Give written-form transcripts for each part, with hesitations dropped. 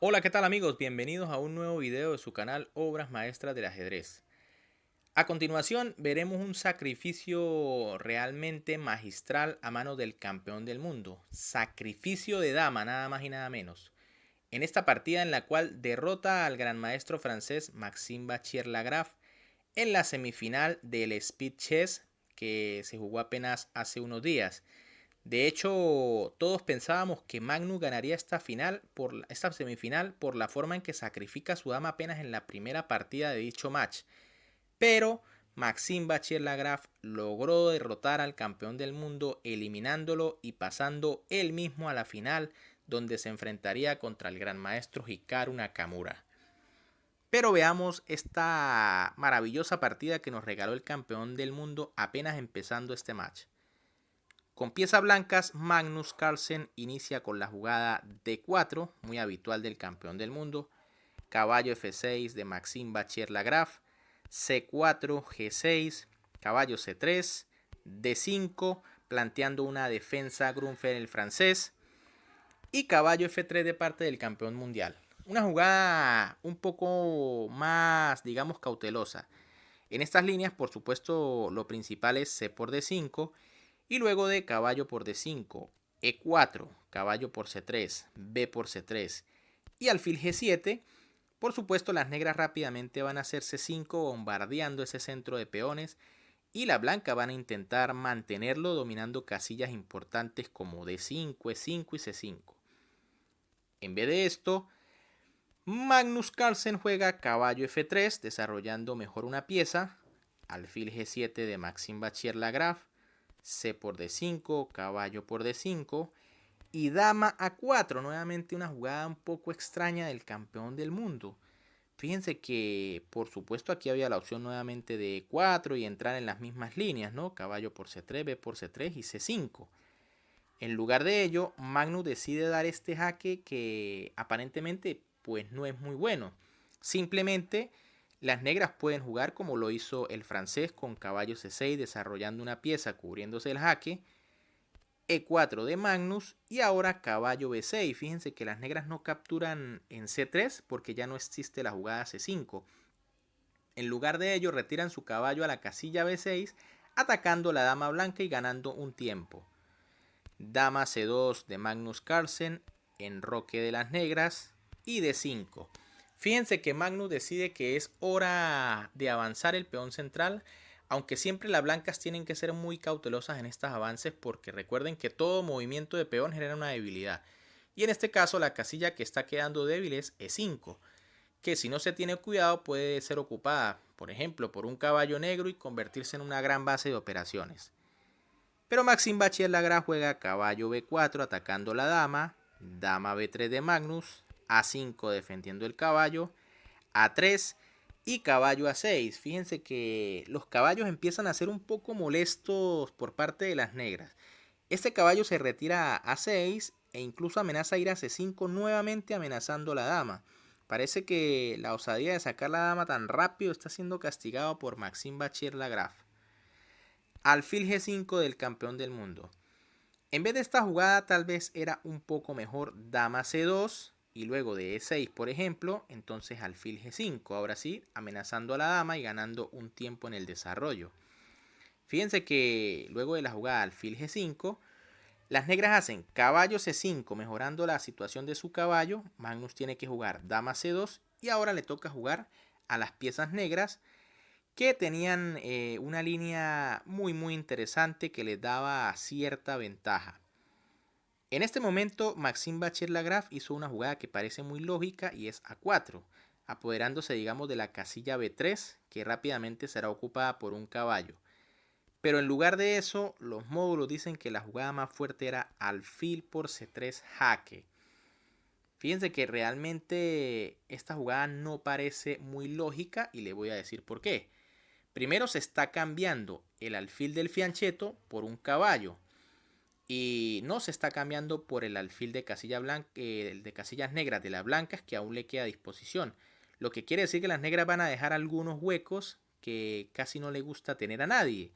Hola, ¿qué tal amigos? Bienvenidos a un nuevo video de su canal Obras Maestras del Ajedrez. A continuación veremos un sacrificio realmente magistral a manos del campeón del mundo. Sacrificio de dama, nada más y nada menos. En esta partida en la cual derrota al gran maestro francés Maxime Bachier-Lagrave en la semifinal del Speed Chess que se jugó apenas hace unos días. De hecho, todos pensábamos que Magnus ganaría esta semifinal por la forma en que sacrifica a su dama apenas en la primera partida de dicho match. Pero Maxime Bachier-Lagrave logró derrotar al campeón del mundo eliminándolo y pasando él mismo a la final donde se enfrentaría contra el gran maestro Hikaru Nakamura. Pero veamos esta maravillosa partida que nos regaló el campeón del mundo apenas empezando este match. Con piezas blancas, Magnus Carlsen inicia con la jugada D4, muy habitual del campeón del mundo, caballo F6 de Maxime Bachier-Lagrave, C4, G6, caballo C3, D5, planteando una defensa Grunfeld el francés, y caballo F3 de parte del campeón mundial. Una jugada un poco más, digamos, cautelosa. En estas líneas, por supuesto, lo principal es C por D5 y luego de caballo por D5, E4, caballo por C3, B por C3 y alfil G7. Por supuesto, las negras rápidamente van a hacer C5 bombardeando ese centro de peones y las blancas van a intentar mantenerlo dominando casillas importantes como D5, E5 y C5. En vez de esto, Magnus Carlsen juega caballo F3 desarrollando mejor una pieza, alfil G7 de Maxime Bachier-Lagrave, C por D5, caballo por D5 y dama A4, nuevamente una jugada un poco extraña del campeón del mundo. Fíjense que por supuesto aquí había la opción nuevamente de E4 y entrar en las mismas líneas, ¿no? Caballo por C3, B por C3 y C5. En lugar de ello, Magnus decide dar este jaque que aparentemente pues no es muy bueno. Simplemente las negras pueden jugar como lo hizo el francés con caballo C6 desarrollando una pieza cubriéndose el jaque, E4 de Magnus y ahora caballo B6. Fíjense que las negras no capturan en C3 porque ya no existe la jugada C5. En lugar de ello retiran su caballo a la casilla B6 atacando la dama blanca y ganando un tiempo. Dama C2 de Magnus Carlsen, enroque de las negras y D5. Fíjense que Magnus decide que es hora de avanzar el peón central, aunque siempre las blancas tienen que ser muy cautelosas en estos avances porque recuerden que todo movimiento de peón genera una debilidad. Y en este caso la casilla que está quedando débil es E5, que si no se tiene cuidado puede ser ocupada, por ejemplo, por un caballo negro y convertirse en una gran base de operaciones. Pero Maxime Bachier-Lagrave juega caballo B4 atacando la dama, dama B3 de Magnus, A5 defendiendo el caballo, A3 y caballo A6. Fíjense que los caballos empiezan a ser un poco molestos por parte de las negras. Este caballo se retira a A6 e incluso amenaza a ir a C5 nuevamente amenazando a la dama. Parece que la osadía de sacar la dama tan rápido está siendo castigado por Maxime Bachier-Lagrave. Alfil G5 del campeón del mundo. En vez de esta jugada tal vez era un poco mejor dama C2 y luego de E6 por ejemplo, entonces alfil G5, ahora sí, amenazando a la dama y ganando un tiempo en el desarrollo. Fíjense que luego de la jugada alfil G5, las negras hacen caballo C5 mejorando la situación de su caballo, Magnus tiene que jugar dama C2 y ahora le toca jugar a las piezas negras que tenían una línea muy interesante que les daba cierta ventaja. En este momento, Maxime Bachier-Lagrave hizo una jugada que parece muy lógica y es A4, apoderándose, digamos, de la casilla B3, que rápidamente será ocupada por un caballo. Pero en lugar de eso, los módulos dicen que la jugada más fuerte era alfil por C3 jaque. Fíjense que realmente esta jugada no parece muy lógica y le voy a decir por qué. Primero se está cambiando el alfil del fianchetto por un caballo. Y no se está cambiando por el alfil de, de casillas negras de las blancas que aún le queda a disposición. Lo que quiere decir que las negras van a dejar algunos huecos que casi no le gusta tener a nadie.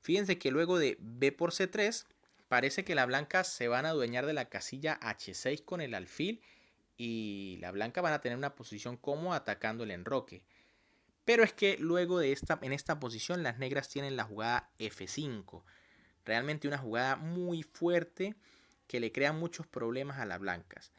Fíjense que luego de B por C3 parece que las blancas se van a adueñar de la casilla H6 con el alfil y la blanca van a tener una posición cómoda atacando el enroque. Pero es que luego en esta posición las negras tienen la jugada F5. Realmente una jugada muy fuerte que le crea muchos problemas a las blancas.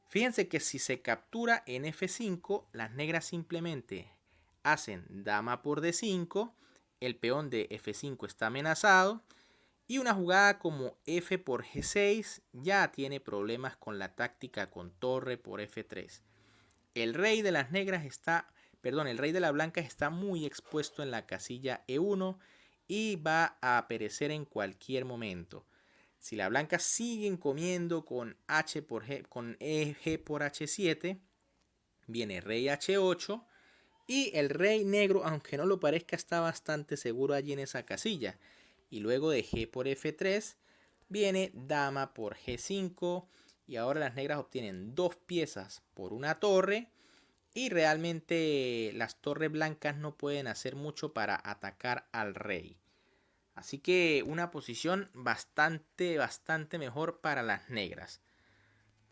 Fíjense que si se captura en F5, las negras simplemente hacen dama por D5, el peón de F5 está amenazado, y una jugada como F por G6 ya tiene problemas con la táctica con torre por F3. El rey de las negras el rey de la blanca está muy expuesto en la casilla E1 y va a perecer en cualquier momento. Si la blanca siguen comiendo con H por G, con G por H7, viene rey H8 y el rey negro, aunque no lo parezca, está bastante seguro allí en esa casilla. Y luego de G por F3 viene dama por G5 y ahora las negras obtienen dos piezas por una torre y realmente las torres blancas no pueden hacer mucho para atacar al rey. Así que una posición bastante mejor para las negras.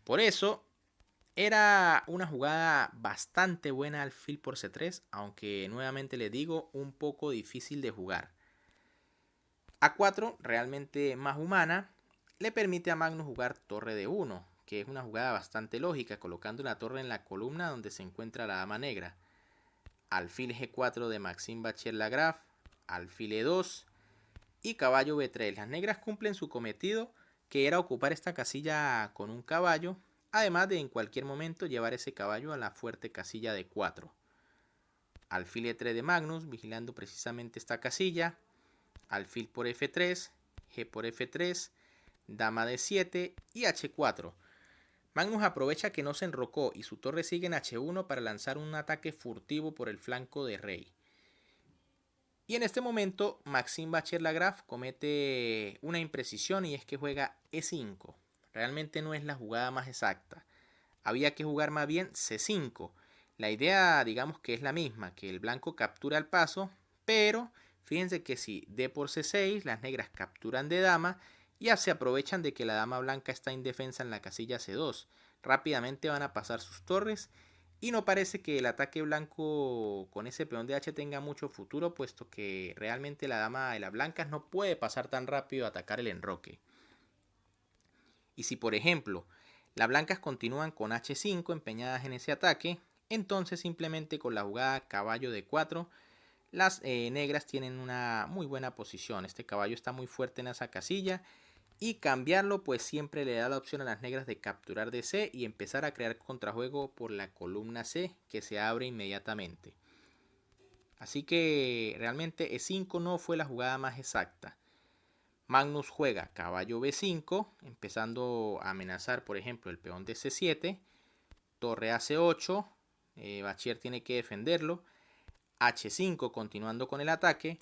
Por eso era una jugada bastante buena alfil por C3, aunque nuevamente les digo un poco difícil de jugar. A4, realmente más humana, le permite a Magnus jugar torre de 1, que es una jugada bastante lógica, colocando la torre en la columna donde se encuentra la dama negra. Alfil G4 de Maxime Bachir-Lagrave, alfil E2 y caballo B3. Las negras cumplen su cometido, que era ocupar esta casilla con un caballo, además de en cualquier momento llevar ese caballo a la fuerte casilla de 4. Alfil E3 de Magnus, vigilando precisamente esta casilla. Alfil por F3, G por F3, dama D7 y H4. Magnus aprovecha que no se enrocó y su torre sigue en H1 para lanzar un ataque furtivo por el flanco de rey. Y en este momento Maxime Bachir-Lagrave comete una imprecisión y es que juega E5. Realmente no es la jugada más exacta. Había que jugar más bien C5. La idea, digamos que es la misma, que el blanco captura el paso, pero fíjense que si D por C6, las negras capturan de dama, ya se aprovechan de que la dama blanca está indefensa en la casilla C2. Rápidamente van a pasar sus torres y no parece que el ataque blanco con ese peón de H tenga mucho futuro, puesto que realmente la dama de las blancas no puede pasar tan rápido a atacar el enroque. Y si por ejemplo las blancas continúan con H5 empeñadas en ese ataque, entonces simplemente con la jugada caballo de 4 las negras tienen una muy buena posición. Este caballo está muy fuerte en esa casilla y cambiarlo pues siempre le da la opción a las negras de capturar de C y empezar a crear contrajuego por la columna C, que se abre inmediatamente. Así que realmente E5 no fue la jugada más exacta. Magnus juega caballo B5, empezando a amenazar por ejemplo el peón de C7, torre a C8, Bachir tiene que defenderlo, H5 continuando con el ataque.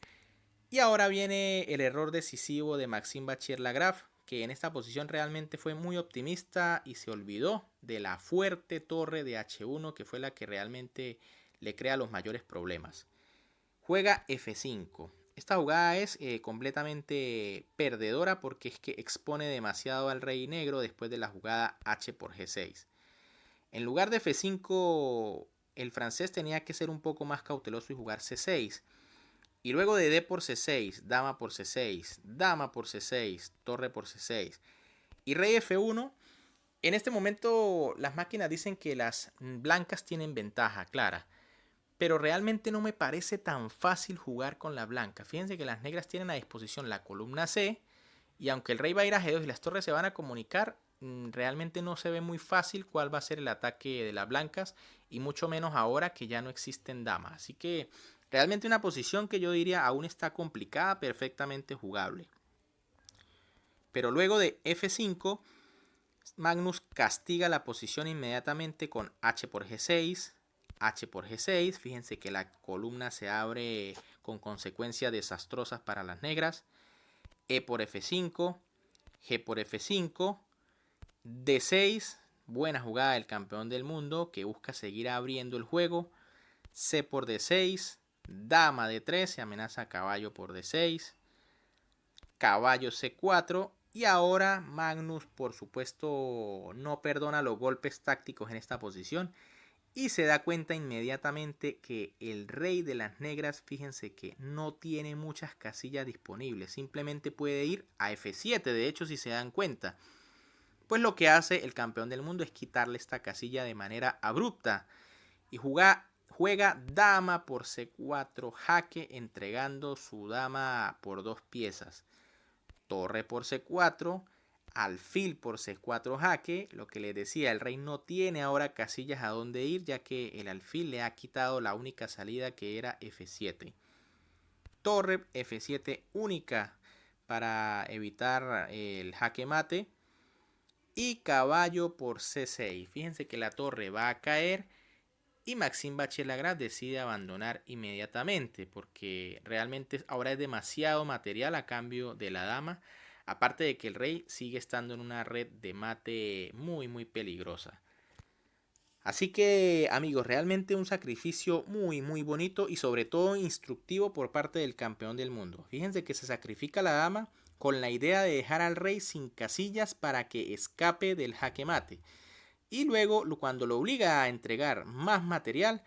Y ahora viene el error decisivo de Maxime Bachir-Lagrave, que en esta posición realmente fue muy optimista y se olvidó de la fuerte torre de H1, que fue la que realmente le crea los mayores problemas. Juega F5. Esta jugada es completamente perdedora porque es que expone demasiado al rey negro después de la jugada H por G6. En lugar de F5, el francés tenía que ser un poco más cauteloso y jugar C6. Y luego de D por C6, dama por C6, dama por C6, torre por C6 y rey F1, en este momento las máquinas dicen que las blancas tienen ventaja clara. Pero realmente no me parece tan fácil jugar con la blanca. Fíjense que las negras tienen a disposición la columna C. Y aunque el rey va a ir a G2 y las torres se van a comunicar, realmente no se ve muy fácil cuál va a ser el ataque de las blancas. Y mucho menos ahora que ya no existen damas. Así que realmente una posición que yo diría aún está complicada, perfectamente jugable. Pero luego de F5, Magnus castiga la posición inmediatamente con H por G6. H por G6, fíjense que la columna se abre con consecuencias desastrosas para las negras. E por F5, G por F5, D6, buena jugada del campeón del mundo que busca seguir abriendo el juego. C por D6, dama D3, se amenaza caballo por D6, caballo C4 Y ahora Magnus, por supuesto, no perdona los golpes tácticos en esta posición y se da cuenta inmediatamente que el rey de las negras, fíjense que no tiene muchas casillas disponibles, simplemente puede ir a F7, de hecho si se dan cuenta. Pues lo que hace el campeón del mundo es quitarle esta casilla de manera abrupta y juega dama por C4 jaque, entregando su dama por dos piezas. Torre por C4, alfil por C4 jaque. Lo que les decía, el rey no tiene ahora casillas a dónde ir, ya que el alfil le ha quitado la única salida que era F7. Torre F7 única para evitar el jaque mate. Y caballo por C6. Fíjense que la torre va a caer y Maxime Bachelagrad decide abandonar inmediatamente porque realmente ahora es demasiado material a cambio de la dama. Aparte de que el rey sigue estando en una red de mate muy peligrosa. Así que amigos, realmente un sacrificio muy bonito y sobre todo instructivo por parte del campeón del mundo. Fíjense que se sacrifica la dama con la idea de dejar al rey sin casillas para que escape del jaque mate. Y luego cuando lo obliga a entregar más material,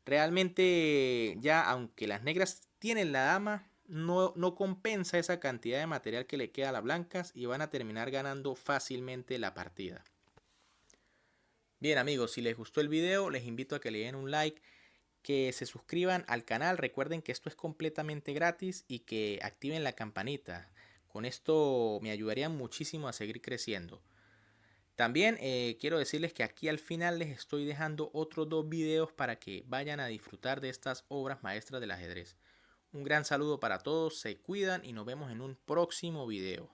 realmente ya aunque las negras tienen la dama, no compensa esa cantidad de material que le queda a las blancas y van a terminar ganando fácilmente la partida. Bien amigos, si les gustó el video, les invito a que le den un like, que se suscriban al canal, recuerden que esto es completamente gratis y que activen la campanita. Con esto me ayudarían muchísimo a seguir creciendo. También quiero decirles que aquí al final les estoy dejando otros dos videos para que vayan a disfrutar de estas obras maestras del ajedrez. Un gran saludo para todos, se cuidan y nos vemos en un próximo video.